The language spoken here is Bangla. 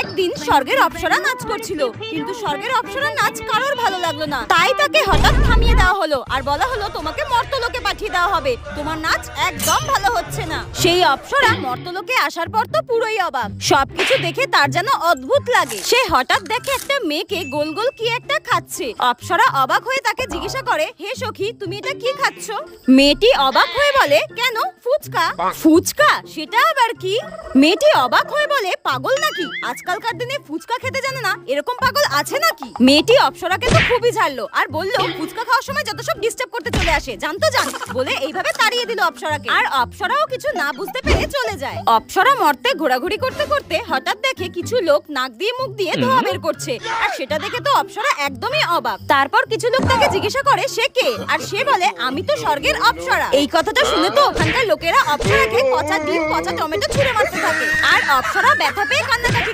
একদিন স্বর্গের অপ্সরা নাচ করছিল, কিন্তু স্বর্গের অপ্সরার নাচ কারোর ভালো লাগলো না। তাই তাকে হঠাৎ থামিয়ে দেওয়া হলো আর বলা হলো তোমাকে মর্তলোকে পাঠিয়ে দেওয়া হবে, তোমার নাচ একদম ভালো হচ্ছে না। সেই অপ্সরা মর্তলোকে আসার পর তো পুরোই অবাক, সবকিছু দেখে তার যেন অদ্ভুত লাগে। সে হঠাৎ দেখে একটা মেয়েকে গোল গোল কি একটা খাচ্ছে। অপ্সরা অবাক হয়ে তাকে জিজ্ঞাসা করে, হে সখী, তুমি এটা কি খাচ্ছ? মেয়েটি অবাক হয়ে বলে, কেন, ফুচকা। ফুচকা? সেটা আবার কি? মেয়েটি অবাক হয়ে বলে, পাগল নাকি, আজকালকার দিনে ফুচকা খেতে জানে না, এরকম পাগল আছে নাকি? মেয়েটি অপ্সরাকে তো খুবই ঝাড়লো আর বলল, ফুচকা খাওয়ার সময় যত সব ডিস্টার্ব করতে চলে আসে, জানতো জান, বলে এইভাবে তাড়িয়ে দিল অপ্সরাকে। আর অপ্সরাও কিছু না বুঝতে পেরে চলে যায়। অপ্সরা মর্তে ঘোরাঘুরি করতে করতে হঠাৎ দেখে কিছু লোক নাক দিয়ে মুখ দিয়ে ধোঁয়া বের করছে, আর সেটা দেখে তো অপ্সরা একদমই অবাক। তারপর কিছু লোক তাকে জিজ্ঞাসা করে সে কে, আর সে বলে, আমি তো স্বর্গের অপ্সরা। এই কথাটা শুনে তো ওখানকার লোকেরা অপ্সরাকে পচা ডিম পচা টমেটো ছুঁড়ে মারতে থাকে, আর অপ্সরা ব্যথা পেয়ে কান্নাকাটি